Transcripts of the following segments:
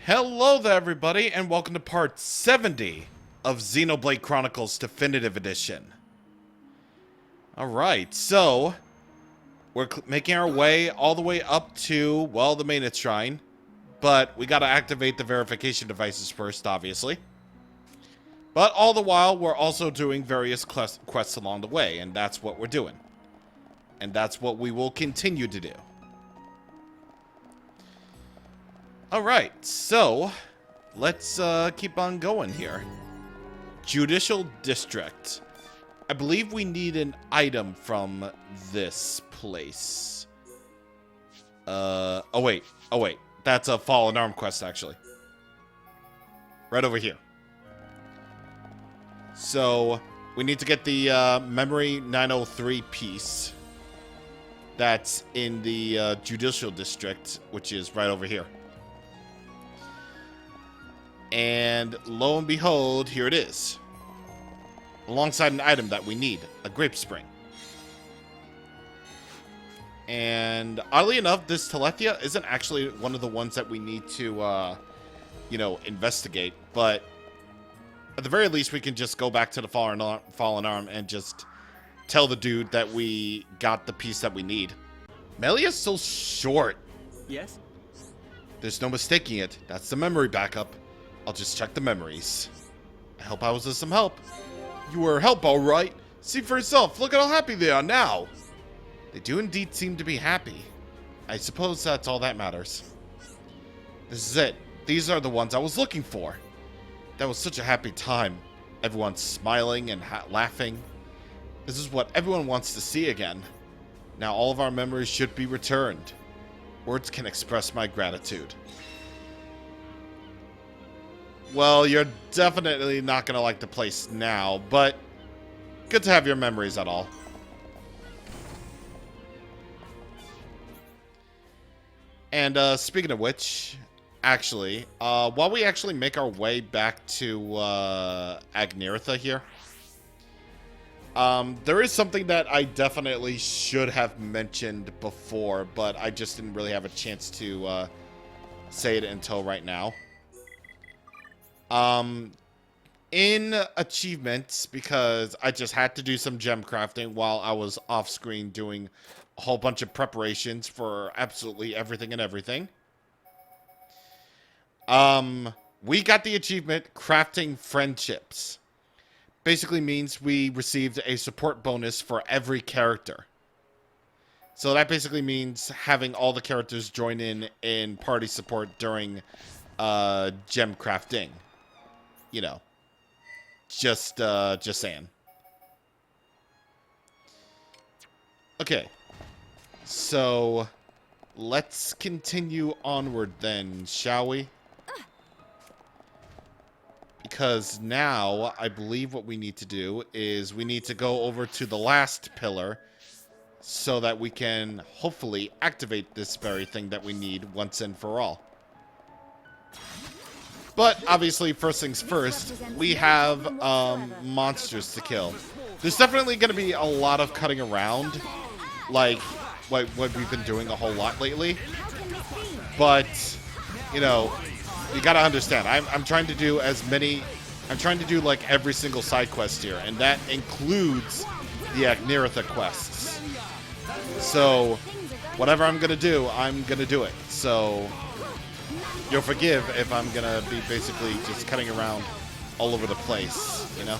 Hello there, everybody, and welcome to part 70 of Xenoblade Chronicles Definitive Edition. Alright, so we're making our way all the way up to, well, the main shrine. But we gotta activate the verification devices first, obviously. But all the while, we're also doing various quests along the way, and that's what we're doing. And that's what we will continue to do. Alright, so let's keep on going here. Judicial District. I believe we need an item from this place. Oh wait. That's a Fallen Arm quest, actually. Right over here. So, we need to get the Memory 903 piece. That's in the Judicial District, which is right over here. And lo and behold, here it is. Alongside an item that we need, a grape spring. And oddly enough, this Telethia isn't actually one of the ones that we need to, investigate. But at the very least, we can just go back to the Fallen Arm and just tell the dude that we got the piece that we need. Melee is so short. Yes? There's no mistaking it. That's the memory backup. I'll just check the memories. I hope I was of some help. You were help, all right. See for yourself. Look at how happy they are now. They do indeed seem to be happy. I suppose that's all that matters. This is it. These are the ones I was looking for. That was such a happy time. Everyone's smiling and laughing. This is what everyone wants to see again. Now all of our memories should be returned. Words can express my gratitude. Well, you're definitely not going to like the place now, but good to have your memories at all. And speaking of which, actually, while we actually make our way back to Agneritha here, there is something that I definitely should have mentioned before, but I just didn't really have a chance to say it until right now. In achievements, because I just had to do some gem crafting while I was off screen doing a whole bunch of preparations for absolutely everything and everything. We got the achievement Crafting Friendships. Basically means we received a support bonus for every character. So that basically means having all the characters join in party support during gem crafting. You know, just saying. Okay, so let's continue onward then, shall we? Because now I believe what we need to do is we need to go over to the last pillar so that we can hopefully activate this very thing that we need once and for all. But obviously, first things first, we have monsters to kill. There's definitely going to be a lot of cutting around, like what we've been doing a whole lot lately. But, you know, you got to understand, I'm trying to do like every single side quest here, and that includes the Agneritha quests. So, whatever I'm going to do, I'm going to do it. So you'll forgive if I'm gonna be basically just cutting around all over the place, you know?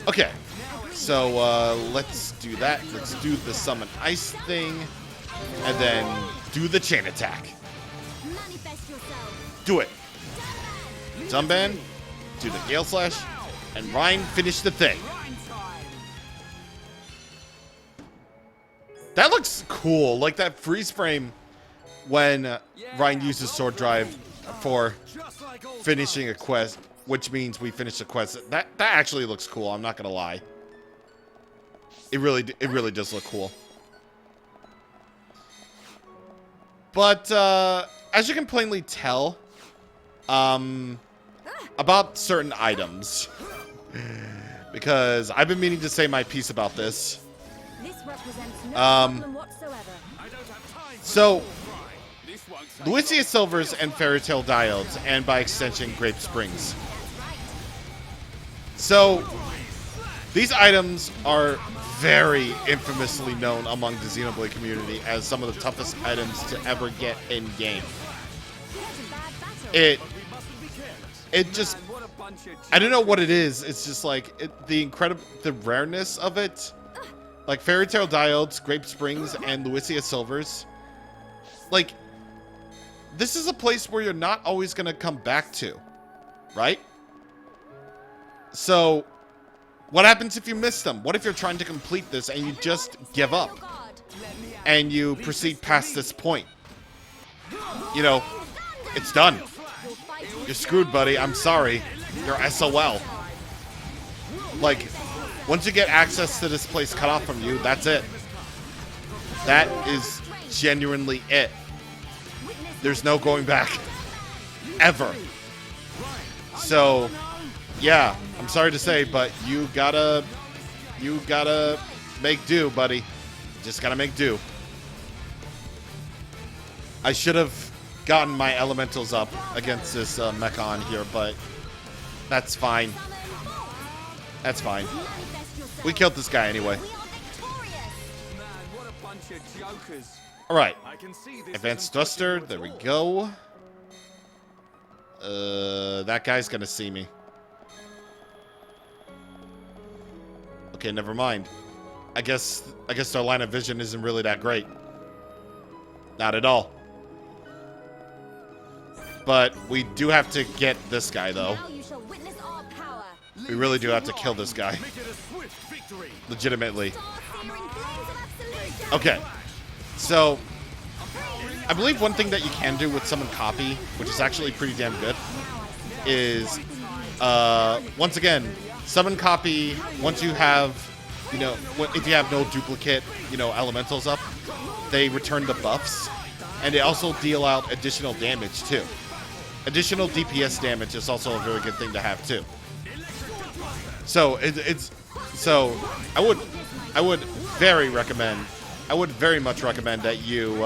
Okay, so let's do that. Let's do the summon ice thing, and then do the chain attack. Do it. Sunban, do the Gale Slash, and Ryan finish the thing. That looks cool, like that freeze frame when Ryan uses Sword Drive for finishing a quest, which means we finish the quest. That actually looks cool, I'm not gonna lie. It really does look cool. But as you can plainly tell, about certain items, because I've been meaning to say my piece about this. So Lucia Silvers and Fairy Tale Diodes, and by extension, Grape Springs. So, these items are very infamously known among the Xenoblade community as some of the toughest items to ever get in-game. It just, I don't know what it is. It's just like the rareness of it. Like Fairy Tale Diodes, Grape Springs, and Lucia Silvers. Like, this is a place where you're not always going to come back to, right? So, what happens if you miss them? What if you're trying to complete this and you just give up? And you proceed past this point? You know, it's done. You're screwed, buddy. I'm sorry. You're SOL. Like, once you get access to this place cut off from you, that's it. That is genuinely it. There's no going back. Ever. So, yeah, I'm sorry to say, but you gotta make do, buddy. You just gotta make do. I should have gotten my elementals up against this Mechon here, but that's fine. That's fine. We killed this guy anyway. Alright. Advanced Thruster. There we go. That guy's gonna see me. Okay, never mind. I guess their line of vision isn't really that great. Not at all. But we do have to get this guy, though. We really do have to kill this guy. Legitimately. Okay. So, I believe one thing that you can do with Summon Copy, which is actually pretty damn good, is, once again, Summon Copy, once you have, you know, if you have no duplicate, you know, elementals up, they return the buffs, and they also deal out additional damage, too. Additional DPS damage is also a very good thing to have, too. So, so I would very much recommend that you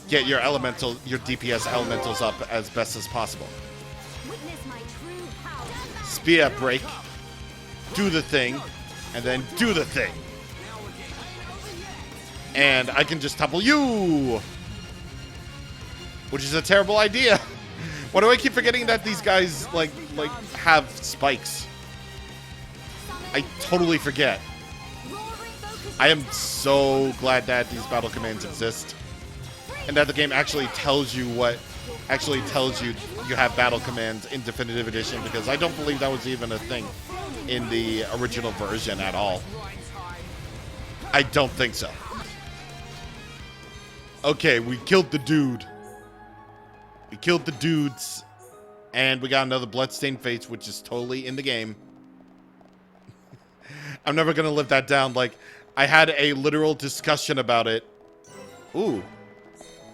get your DPS elementals up as best as possible. Spear break, do the thing, and then do the thing. And I can just topple you, which is a terrible idea. Why do I keep forgetting that these guys like have spikes? I totally forget. I am so glad that these battle commands exist, and that the game actually tells you you have battle commands in Definitive Edition, because I don't believe that was even a thing in the original version at all. I don't think so. Okay, we killed the dude. We killed the dudes, and we got another Bloodstained Fates, which is totally in the game. I'm never gonna live that down. Like, I had a literal discussion about it. Ooh.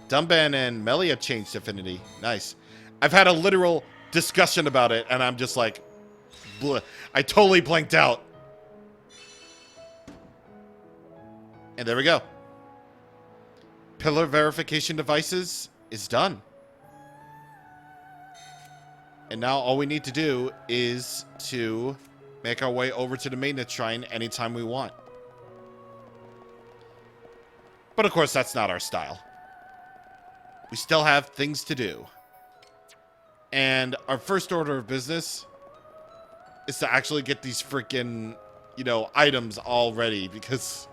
Dumban and Melia changed affinity. Nice. I've had a literal discussion about it, and I'm just like, bleh. I totally blanked out. And there we go. Pillar verification devices is done. And now all we need to do is to make our way over to the maintenance shrine anytime we want. But of course, that's not our style. We still have things to do. And our first order of business is to actually get these freaking, you know, items all ready, because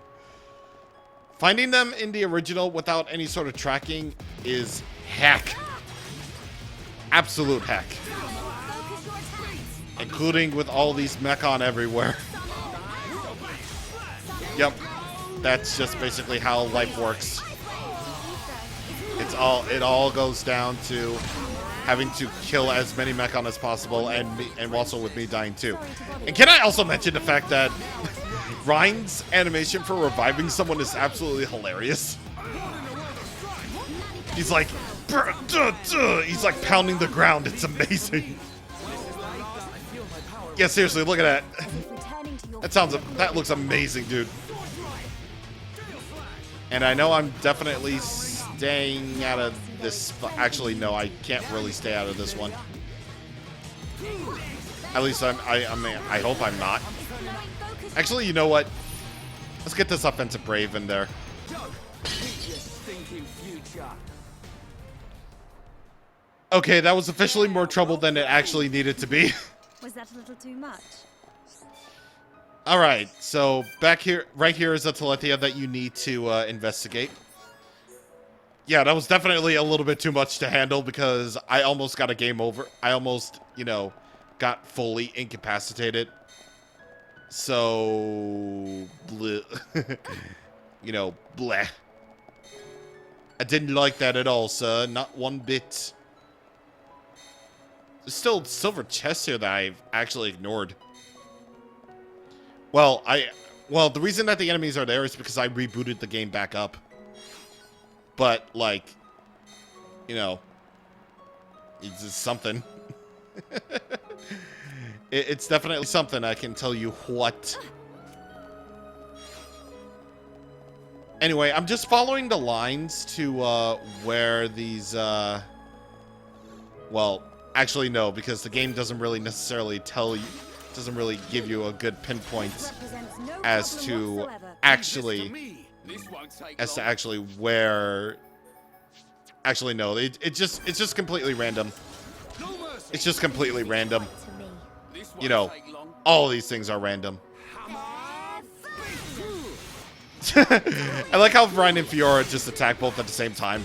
finding them in the original without any sort of tracking is heck. Absolute heck. Including with all these Mechon everywhere. Yep. That's just basically how life works. It all goes down to having to kill as many Mechon as possible, and also with me dying too. And can I also mention the fact that Ryan's animation for reviving someone is absolutely hilarious. He's like, he's like pounding the ground. It's amazing. Yeah, seriously, look at that. That looks amazing, dude. And I know I'm definitely staying out of this. Actually, no, I can't really stay out of this one. At least I mean, I hope I'm not. Actually, you know what? Let's get this offensive brave in there. Okay, that was officially more trouble than it actually needed to be. Was that a little too much? All right, so back here, right here is a Telethia that you need to investigate. Yeah, that was definitely a little bit too much to handle because I almost got a game over. I almost, you know, got fully incapacitated. So, bleh. You know, bleh. I didn't like that at all, sir. Not one bit. There's still silver chests here that I've actually ignored. Well, the reason that the enemies are there is because I rebooted the game back up. But, like, you know, it's just something. It's definitely something, I can tell you what. Anyway, I'm just following the lines to where these, well, actually no, because the game doesn't really necessarily tell you, doesn't really give you a good pinpoint as to actually, where. Actually, no, it's just completely random. It's just completely random. You know, all these things are random. I like how Ryan and Fiora just attack both at the same time.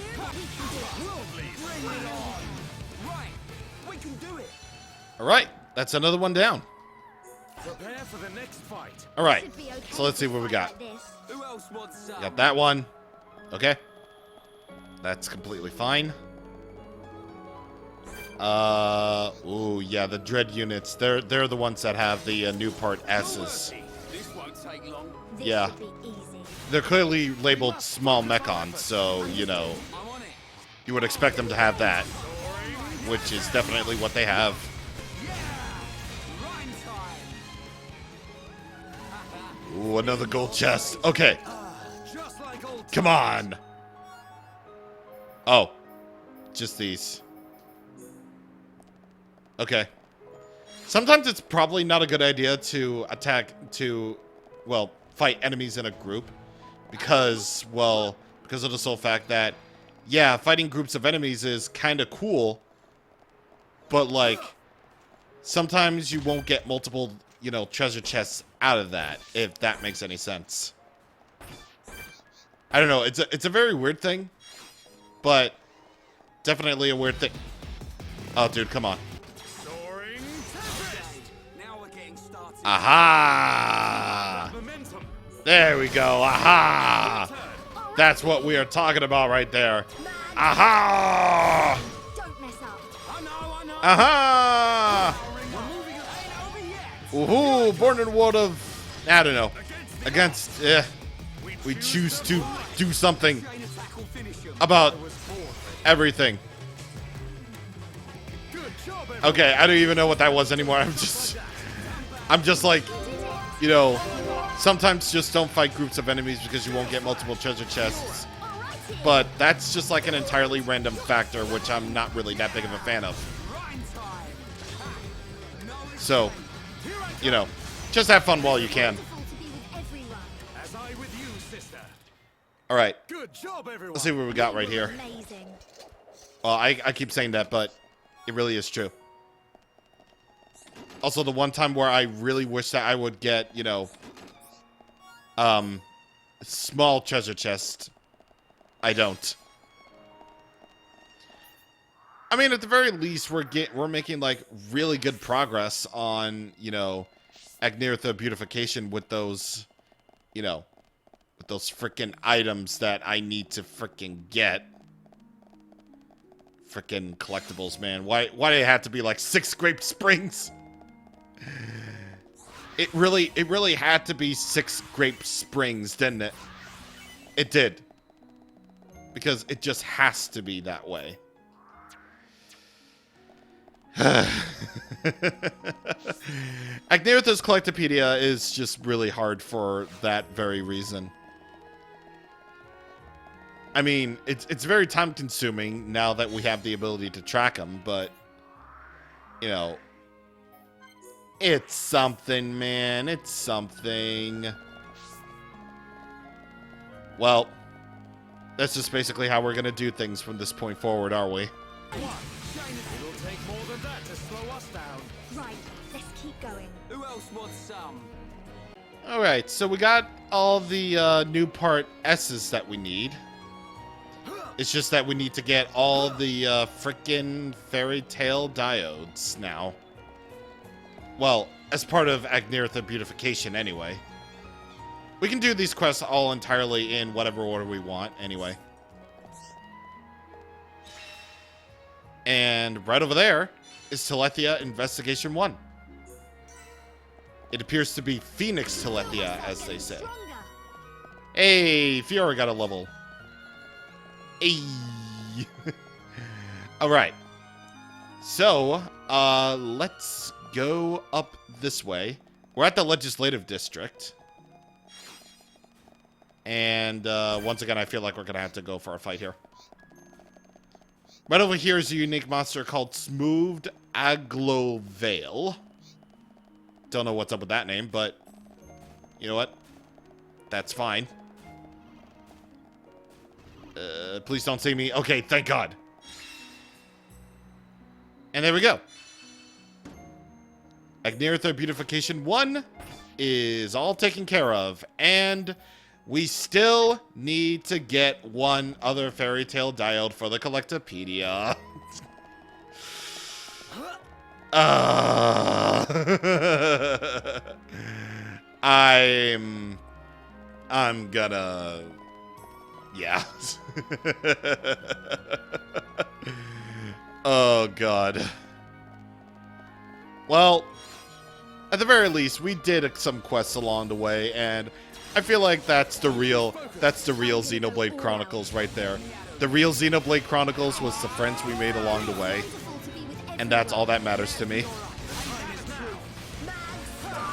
All right, that's another one down. All right, so let's see what we got. Got that one. Okay. That's completely fine. Ooh, yeah, the Dread units. They're the ones that have the new part S's. Yeah. They're clearly labeled small mechons, so, you know, you would expect them to have that, which is definitely what they have. Ooh, another gold chest. Okay. Come on. Oh, just these. Okay. Sometimes it's probably not a good idea to fight enemies in a group. Because of the sole fact that, yeah, fighting groups of enemies is kind of cool. But, like, sometimes you won't get multiple, you know, treasure chests out of that, if that makes any sense. I don't know, it's a very weird thing. But definitely a weird thing. Oh, dude, come on. Aha! There we go. Aha! That's what we are talking about right there. Aha! Aha! Woohoo! Born in the world of, I don't know. Against, we choose to do something about everything. Okay, I don't even know what that was anymore. I'm just like, you know, sometimes just don't fight groups of enemies because you won't get multiple treasure chests. But that's just like an entirely random factor, which I'm not really that big of a fan of. So, you know, just have fun while you can. All right, let's see what we got right here. Well, I keep saying that, but it really is true. Also, the one time where I really wish that I would get, you know, small treasure chest, I don't. I mean, at the very least, we're making like really good progress on, you know, Agnirtha beautification with those, you know, with those freaking items that I need to freaking get. Freaking collectibles, man. Why do it have to be like 6 scraped springs? It really had to be 6 scraped springs, didn't it? It did. Because it just has to be that way. Agnirtha's Collectopedia is just really hard for that very reason. I mean, it's very time consuming now that we have the ability to track them, but you know, it's something, man. It's something. Well, that's just basically how we're gonna do things from this point forward, are we? It'll take more than that to slow us down. Right, let's keep going. Who else wants some? Alright, so we got all the new part S's that we need. It's just that we need to get all the frickin' fairy tale diodes now. Well, as part of Agnirtha beautification anyway. We can do these quests all entirely in whatever order we want anyway. And right over there is Telethia Investigation One. It appears to be Phoenix Telethia, as they say. Hey, Fiora got a level. Hey. Alright. So, let's go up this way. We're at the Legislative District. And, once again, I feel like we're gonna have to go for a fight here. Right over here is a unique monster called Smoothed Aglovale. Don't know what's up with that name, but you know what? That's fine. Please don't see me. Okay, thank God. And there we go. Agnirtha Beautification 1 is all taken care of. And we still need to get one other fairy tale diode for the Collectopedia. I'm gonna... Yeah. Oh, God. Well, at the very least, we did some quests along the way, and I feel like that's the real Xenoblade Chronicles right there. The real Xenoblade Chronicles was the friends we made along the way, and that's all that matters to me.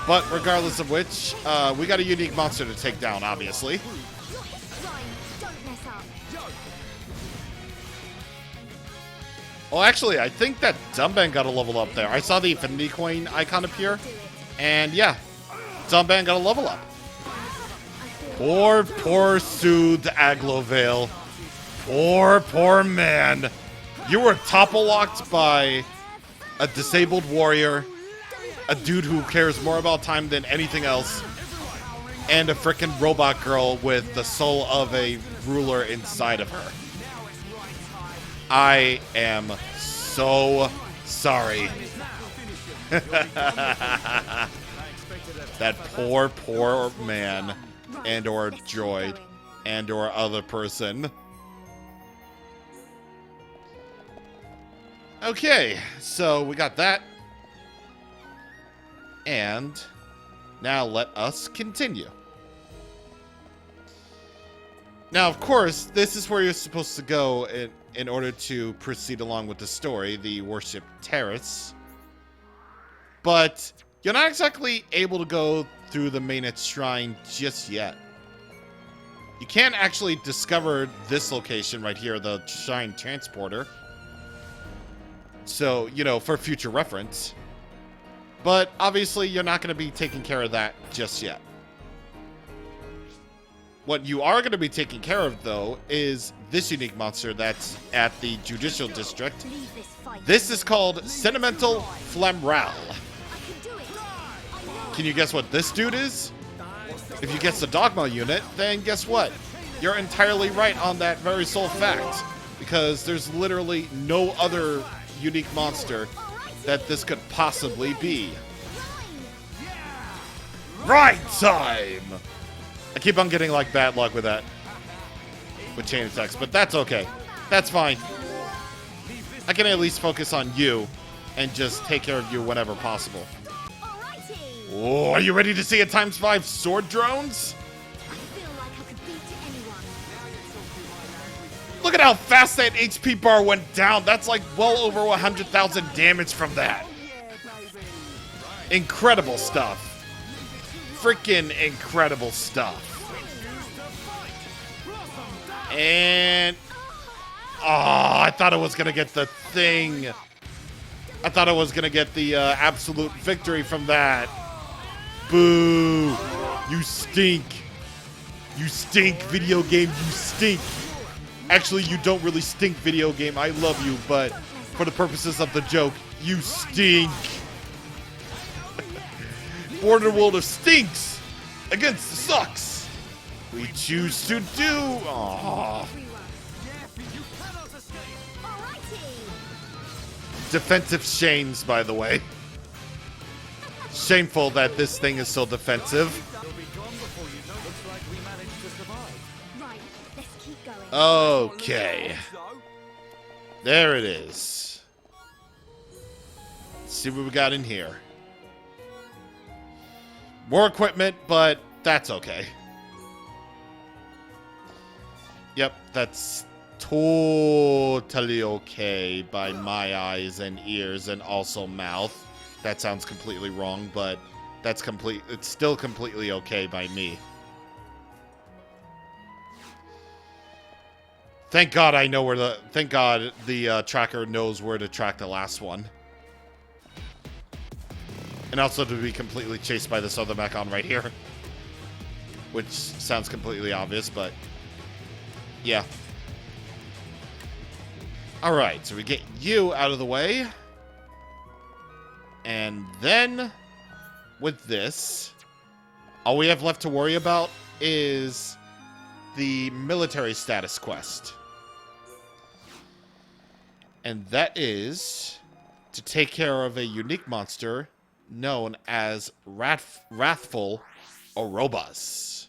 But regardless of which, we got a unique monster to take down, obviously. Oh, actually, I think that Dumban got a level up there. I saw the Affinity Coin icon appear, and yeah, Dumban got a level up. Poor Soothed Aglovale. Poor man. You were topple-locked by a disabled warrior, a dude who cares more about time than anything else, and a frickin' robot girl with the soul of a ruler inside of her. I am so sorry. That poor man and or droid and or other person. Okay, so we got that. And now let us continue. Now, of course, this is where you're supposed to go in order to proceed along with the story, the Worship Terrace. But you're not exactly able to go through the Mainnet Shrine just yet. You can't actually discover this location right here, the Shrine Transporter. So, you know, for future reference. But obviously, you're not going to be taking care of that just yet. What you are going to be taking care of, though, is this unique monster that's at the Judicial District. This is called Sentimental Flamral. Can you guess what this dude is? If you guess the Dogma unit, then guess what? You're entirely right on that very sole fact. Because there's literally no other unique monster that this could possibly be. Right time! I keep on getting, like, bad luck with that. With chain attacks, but that's okay. That's fine. I can at least focus on you and just take care of you whenever possible. Oh, are you ready to see a ×5 sword drones? Look at how fast that HP bar went down. That's like well over 100,000 damage from that. Incredible stuff. Freaking incredible stuff. And... Oh, I thought I was going to get the thing. I thought I was going to get the absolute victory from that. Boo. You stink. You stink, video game. You stink. Actually, you don't really stink, video game. I love you, but for the purposes of the joke, you stink. Border World of Stinks against the Sucks. We choose to do. Aww. Defensive shames, by the way. Shameful that this thing is so defensive. Right, let's keep going. Okay. There it is. Let's see what we got in here. More equipment, but that's okay. Yep, that's totally okay by my eyes and ears and also mouth. That sounds completely wrong, but that's it's still completely okay by me. Thank God I know where thank God the tracker knows where to track the last one. And also to be completely chased by this other Mechon right here. Which sounds completely obvious, but yeah. Alright, so we get you out of the way. And then, with this, all we have left to worry about is the military status quest. And that is to take care of a unique monster known as Wrathful Orobas.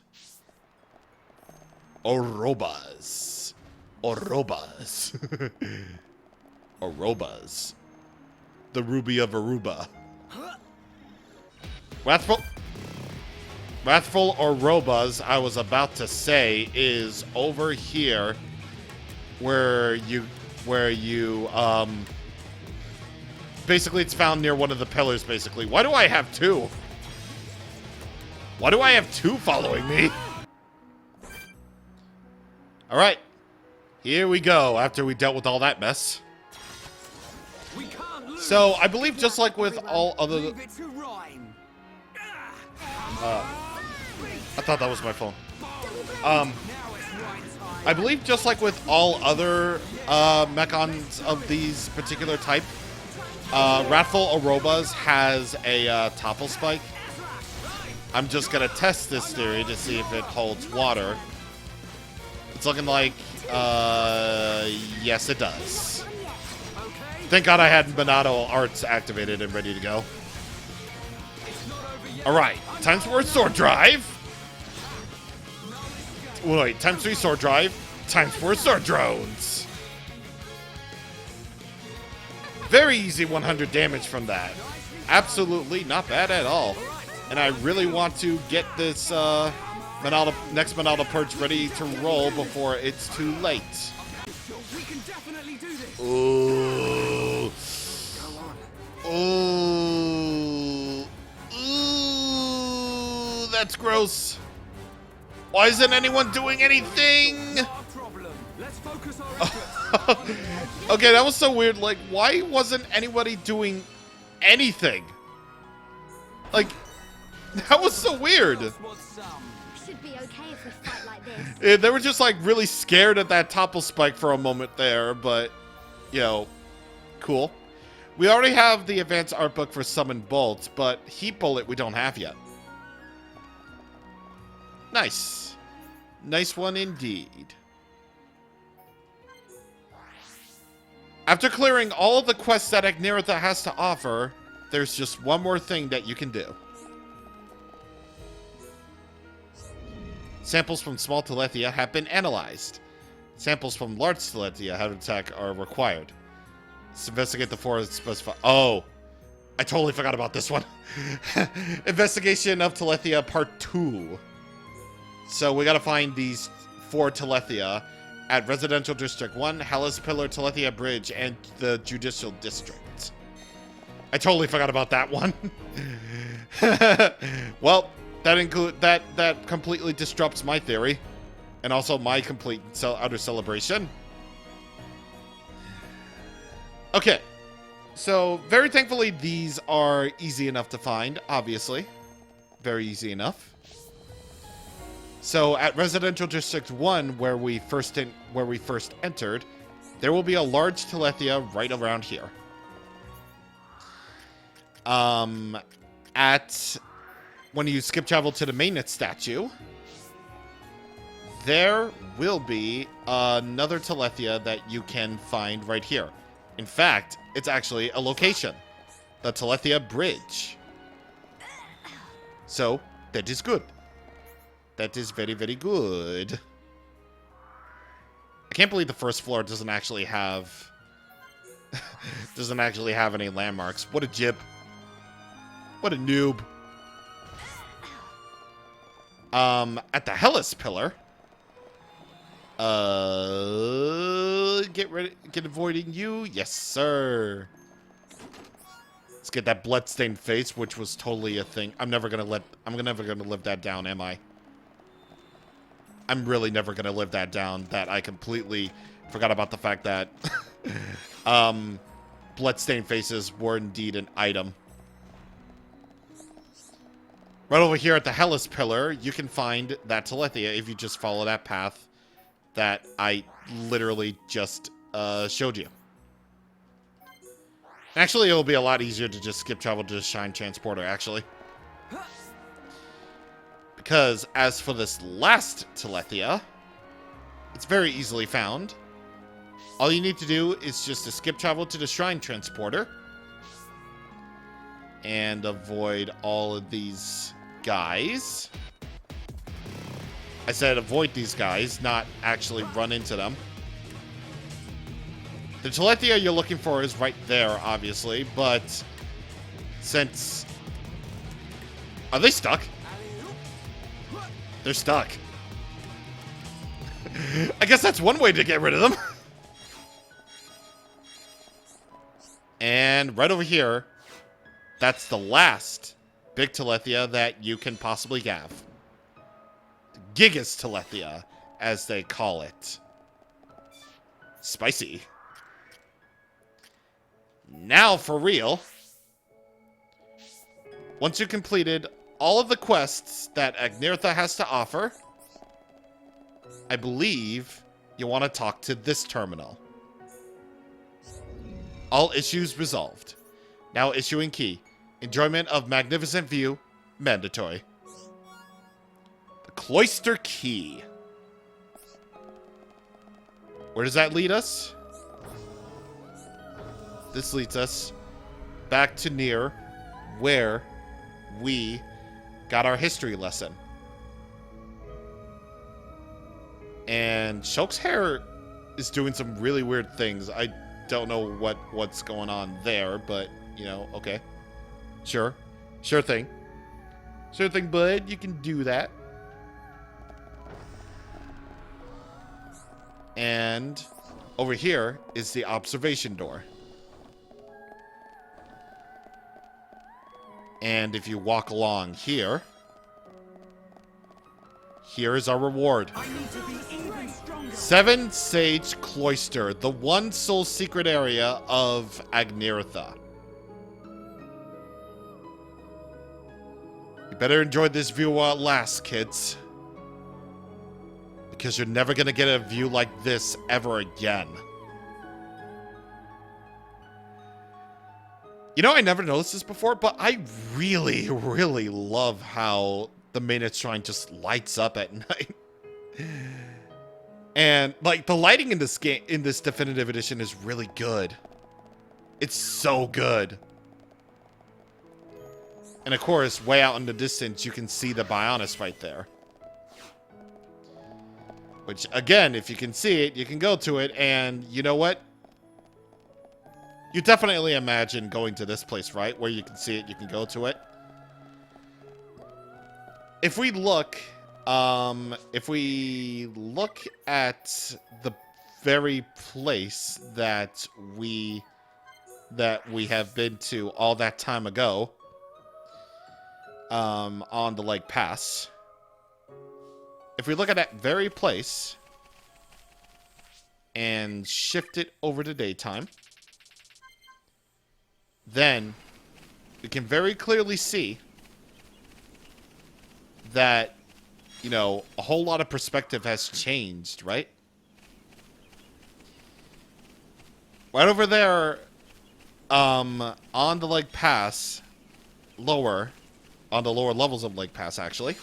Orobas. Orobas. The Ruby of Aruba. Wrathful Orobas, I was about to say, is over here where you basically it's found near one of the pillars, basically. Why do I have two? Why do I have two following me? Alright. Here we go, after we dealt with all that mess. So, I believe just like with all other... I thought that was my phone. I believe just like with all other mechons of these particular type, Wrathful Orobas has a topple spike. I'm just going to test this theory to see if it holds water. It's looking like, yes, it does. Thank God I had Monado Arts activated and ready to go. Alright, times 4 sword drive. Wait, times 3 sword drive, times 4 sword drones. Very easy 100 damage from that. Absolutely not bad at all. And I really want to get this next Monalda Purge ready to roll before it's too late. Ooh. Ooh. Ooh. That's gross. Why isn't anyone doing anything? Okay, that was so weird. Like, why wasn't anybody doing anything? Like, that was so weird. Should be okay if we fight like this. Yeah, they were just like really scared at that topple spike for a moment there, but you know, cool. We already have the advanced art book for Summon Bolts, but Heat Bullet we don't have yet. Nice. Nice one indeed. After clearing all of the quests that Agneritha has to offer, there's just one more thing that you can do. Samples from small Telethia have been analyzed. Samples from large Telethia habitat are required. Let's investigate the forest specified. Oh, I totally forgot about this one. Investigation of Telethia Part 2. So we gotta find these 4 Telethia at Residential District 1, Hallis Pillar, Telethia Bridge, and the Judicial District. I totally forgot about that one. Well, that completely disrupts my theory. And also my complete outer celebration. Okay. So, very thankfully, these are easy enough to find, obviously. Very easy enough. So, at Residential District 1, where we first entered, there will be a large Telethia right around here. When you skip travel to the maintenance statue, there will be another Telethia that you can find right here. In fact, it's actually a location. The Telethia Bridge. So, that is good. That is very, very good. I can't believe the first floor doesn't actually have... doesn't actually have any landmarks. What a jib. What a noob. At the Hellas Pillar... get avoiding you? Yes, sir. Let's get that bloodstained face, which was totally a thing. I'm never gonna live that down, am I? I'm really never gonna live that down, that I completely forgot about the fact that bloodstained faces were indeed an item. Right over here at the Hellas Pillar, you can find that Telethia if you just follow that path that I literally just showed you. Actually, it'll be a lot easier to just skip travel to the Shine Transporter, actually. Because as for this last Telethia, it's very easily found. All you need to do is just to skip travel to the Shrine Transporter and avoid all of these guys. I said avoid these guys, not actually run into them. The Telethia you're looking for is right there, obviously, but since... Are they stuck? They're stuck. I guess that's one way to get rid of them. And right over here, that's the last big Telethia that you can possibly have. Gigas Telethia, as they call it. Spicy. Now for real. Once you've completed all of the quests that Agnirtha has to offer, I believe you want to talk to this terminal. All issues resolved. Now issuing key. Enjoyment of magnificent view, mandatory. The Cloister Key. Where does that lead us? This leads us back to near where we got our history lesson. And Shulk's hair is doing some really weird things. I don't know what's going on there, but, you know, okay. Sure. Sure thing. Sure thing, bud. You can do that. And over here is the observation door. And if you walk along here, here is our reward. 7 Sage Cloister, the one sole secret area of Agnirtha. You better enjoy this view while it lasts, kids. Because you're never going to get a view like this ever again. You know, I never noticed this before, but I really, really love how the main shrine just lights up at night. And, like, the lighting in this game, in this definitive edition is really good. It's so good. And of course, way out in the distance, you can see the Bionis right there. Which, again, if you can see it, you can go to it, and you know what? You definitely imagine going to this place, right? Where you can see it, you can go to it. If we look at the very place that we have been to all that time ago, on the Lake Pass, if we look at that very place and shift it over to daytime, then we can very clearly see that, you know, a whole lot of perspective has changed, right? Right over there, on the Lake Pass, on the lower levels of Lake Pass, actually,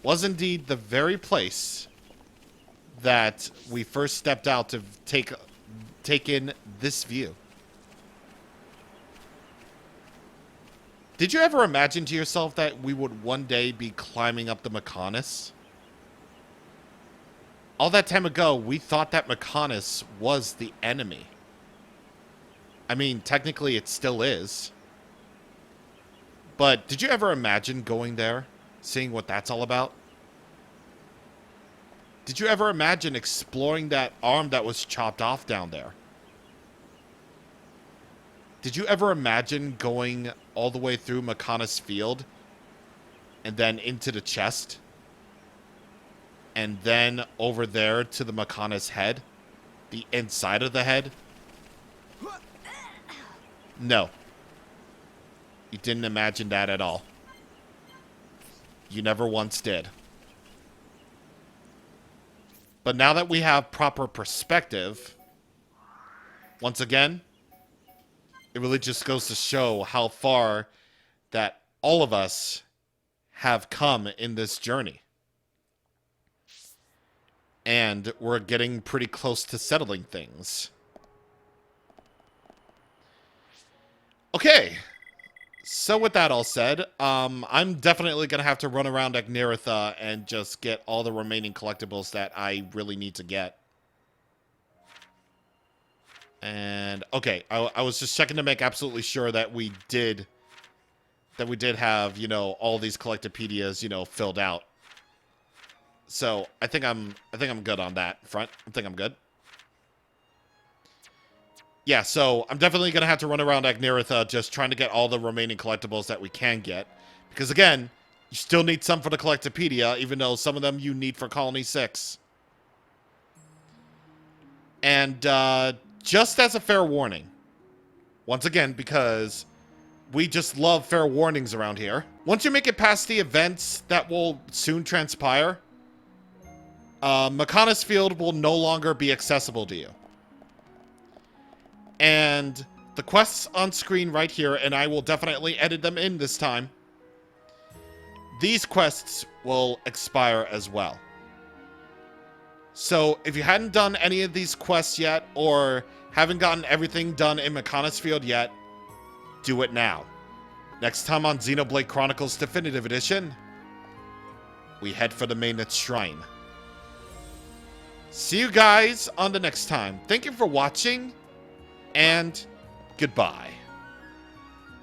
was indeed the very place that we first stepped out to take in this view. Did you ever imagine to yourself that we would one day be climbing up the Mechonis? All that time ago, we thought that Mechonis was the enemy. I mean, technically it still is. But did you ever imagine going there, seeing what that's all about? Did you ever imagine exploring that arm that was chopped off down there? Did you ever imagine going all the way through Mechonis Field and then into the chest? And then over there to the Mechonis head? The inside of the head? No. You didn't imagine that at all. You never once did. But now that we have proper perspective, once again, it really just goes to show how far that all of us have come in this journey. And we're getting pretty close to settling things. Okay. So with that all said, I'm definitely going to have to run around Agneritha and just get all the remaining collectibles that I really need to get. And, okay, I was just checking to make absolutely sure that we did have, you know, all these collectopedias, you know, filled out. So, I think I'm good on that front. I think I'm good. Yeah, so I'm definitely going to have to run around Agneritha just trying to get all the remaining collectibles that we can get. Because, again, you still need some for the Collectopedia, even though some of them you need for Colony 6. And, just as a fair warning, once again, because we just love fair warnings around here. Once you make it past the events that will soon transpire, Mechonis Field will no longer be accessible to you. And the quests on screen right here, and I will definitely edit them in this time, these quests will expire as well. So if you hadn't done any of these quests yet, or haven't gotten everything done in Mechonis Field yet, do it now. Next time on Xenoblade Chronicles Definitive Edition, we head for the Maintenance Shrine. See you guys on the next time. Thank you for watching, and goodbye.